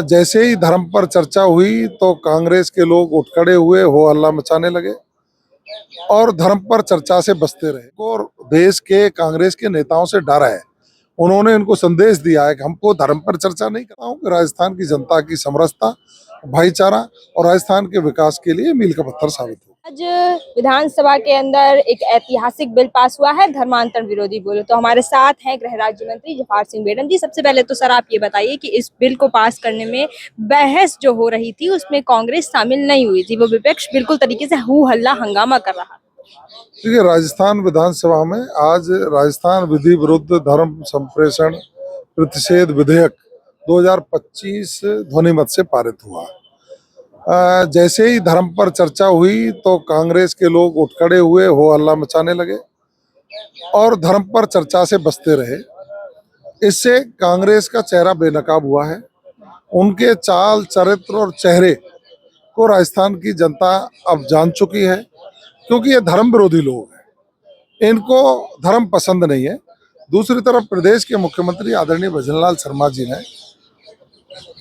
जैसे ही धर्म पर चर्चा हुई तो कांग्रेस के लोग उठ खड़े हुए, हो हल्ला मचाने लगे और धर्म पर चर्चा से बचते रहे। और देश के कांग्रेस के नेताओं से डर है। उन्होंने इनको संदेश दिया है कि हमको धर्म पर चर्चा नहीं करना कि राजस्थान की जनता की समरसता, भाईचारा और राजस्थान के विकास के लिए मील का पत्थर साबित हो। आज विधानसभा के अंदर एक ऐतिहासिक बिल पास हुआ है, धर्मांतरण विरोधी बिल। तो हमारे साथ हैं गृह राज्य मंत्री जवाहर सिंह बेडन जी। सबसे पहले तो सर आप ये बताइए कि इस बिल को पास करने में बहस जो हो रही थी उसमें कांग्रेस शामिल नहीं हुई थी, वो विपक्ष बिल्कुल तरीके से हू हल्ला हंगामा कर रहा। देखिए, राजस्थान विधानसभा में आज राजस्थान विधि विरुद्ध धर्म संप्रेषण प्रतिषेध विधेयक 2025 ध्वनिमत से पारित हुआ। जैसे ही धर्म पर चर्चा हुई तो कांग्रेस के लोग उठ खड़े हुए, हो हल्ला मचाने लगे और धर्म पर चर्चा से बचते रहे। इससे कांग्रेस का चेहरा बेनकाब हुआ है। उनके चाल, चरित्र और चेहरे को राजस्थान की जनता अब जान चुकी है, क्योंकि ये धर्म विरोधी लोग हैं। इनको धर्म पसंद नहीं है। दूसरी तरफ प्रदेश के मुख्यमंत्री आदरणीय भजनलाल शर्मा जी ने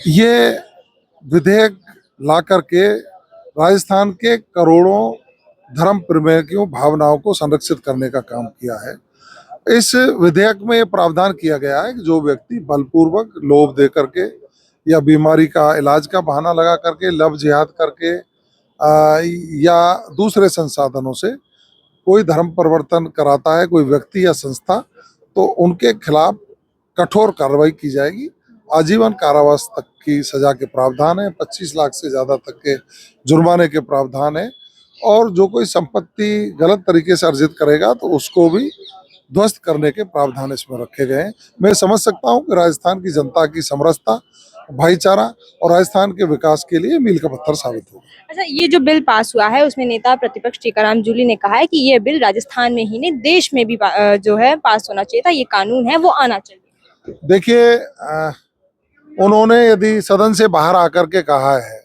ये विधेयक ला करके राजस्थान के करोड़ों धर्म प्रेमियों भावनाओं को संरक्षित करने का काम किया है। इस विधेयक में ये प्रावधान किया गया है कि जो व्यक्ति बलपूर्वक लोभ दे करके या बीमारी का इलाज का बहाना लगा करके, लव जिहाद करके या दूसरे संसाधनों से कोई धर्म परिवर्तन कराता है कोई व्यक्ति या संस्था, तो उनके खिलाफ कठोर कार्रवाई की जाएगी। आजीवन कारावास तक की सजा के प्रावधान है, 25 लाख से ज्यादा तक के जुर्माने के प्रावधान है और जो कोई संपत्ति गलत तरीके से अर्जित करेगा तो उसको भी ध्वस्त करने के प्रावधान इसमें रखे गए हैं। मैं समझ सकता हूं कि राजस्थान की जनता की समरसता, भाईचारा और राजस्थान के विकास के लिए मील का पत्थर साबित होगा। अच्छा, ये जो बिल पास हुआ है उसमें नेता प्रतिपक्ष टीकाराम जूली ने कहा है कि ये बिल राजस्थान में ही नहीं देश में भी जो है पास होना चाहिए था, ये कानून है वो आना चाहिए। देखिए, उन्होंने यदि सदन से बाहर आकर के कहा है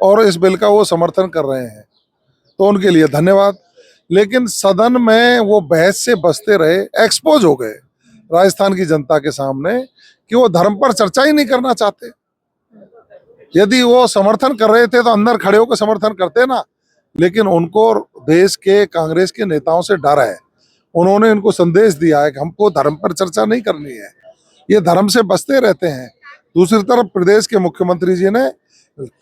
और इस बिल का वो समर्थन कर रहे हैं तो उनके लिए धन्यवाद, लेकिन सदन में वो बहस से बचते रहे, एक्सपोज हो गए राजस्थान की जनता के सामने कि वो धर्म पर चर्चा ही नहीं करना चाहते। यदि वो समर्थन कर रहे थे तो अंदर खड़े होकर समर्थन करते ना, लेकिन उनको देश के कांग्रेस के नेताओं से डर है। उन्होंने इनको संदेश दिया है कि हमको धर्म पर चर्चा नहीं करनी है, ये धर्म से बचते रहते हैं। दूसरी तरफ प्रदेश के मुख्यमंत्री जी ने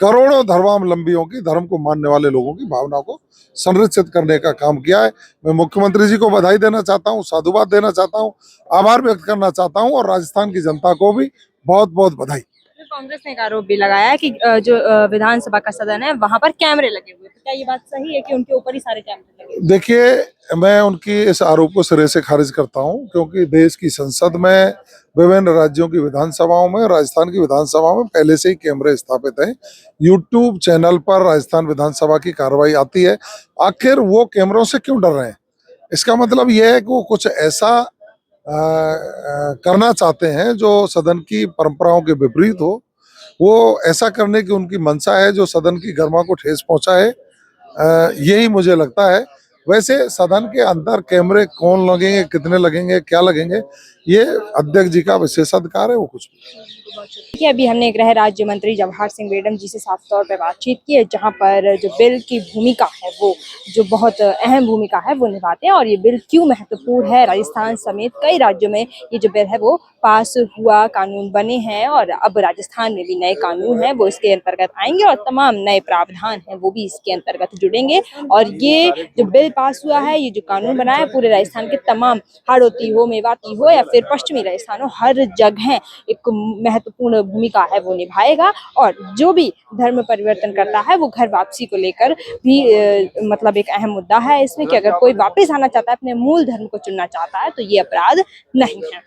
करोड़ों धर्मावलंबियों की, धर्म को मानने वाले लोगों की भावना को संरक्षित करने का काम किया है। मैं मुख्यमंत्री जी को बधाई देना चाहता हूं, साधुवाद देना चाहता हूं, आभार व्यक्त करना चाहता हूं और राजस्थान की जनता को भी बहुत बहुत बधाई। कांग्रेस ने एक आरोप भी लगाया है कि जो विधानसभा का सदन है वहां पर कैमरे लगे हुए, तो क्या ये बात सही है कि उनके ऊपर ही सारे कैमरे लगे? देखिए, मैं उनकी इस आरोप को सिरे से खारिज करता हूं, क्योंकि देश की संसद में, विभिन्न राज्यों की विधानसभाओं में, राजस्थान की विधानसभा में पहले से ही कैमरे स्थापित हैं। यूट्यूब चैनल पर राजस्थान विधानसभा की कार्रवाई आती है। आखिर वो कैमरों से क्यों डर रहे हैं? इसका मतलब यह है कि वो कुछ ऐसा करना चाहते हैं जो सदन की परंपराओं के विपरीत हो। वो ऐसा करने की उनकी मंशा है जो सदन की गरिमा को ठेस पहुंचाए, यही मुझे लगता है। वैसे सदन के अंदर कैमरे कौन लगेंगे, कितने लगेंगे, क्या लगेंगे, ये अध्यक्ष जी का विशेषाधिकार है, वो कुछ देखिए, अभी हमने गृह राज्य मंत्री जवाहर सिंह बेडन जी से साफ तौर पर बातचीत की है, जहां पर जो बिल की भूमिका है वो जो बहुत अहम भूमिका है वो निभाते हैं और ये बिल क्यों महत्वपूर्ण है। राजस्थान समेत कई राज्यों में ये जो बिल है वो पास हुआ, कानून बने हैं और अब राजस्थान में भी नए कानून हैं वो इसके अंतर्गत आएंगे और तमाम नए प्रावधान हैं वो भी इसके अंतर्गत जुड़ेंगे। और ये जो बिल पास हुआ है, ये जो कानून बना है, पूरे राजस्थान के तमाम हाड़ौती हो, मेवाती हो या फिर पश्चिमी राजस्थान हो, हर जगह एक महत्वपूर्ण भूमिका है वो निभाएगा। और जो भी धर्म परिवर्तन करता है वो घर वापसी को लेकर भी मतलब एक अहम मुद्दा है इसमें कि अगर कोई वापस आना चाहता है, अपने मूल धर्म को चुनना चाहता है तो ये अपराध नहीं है।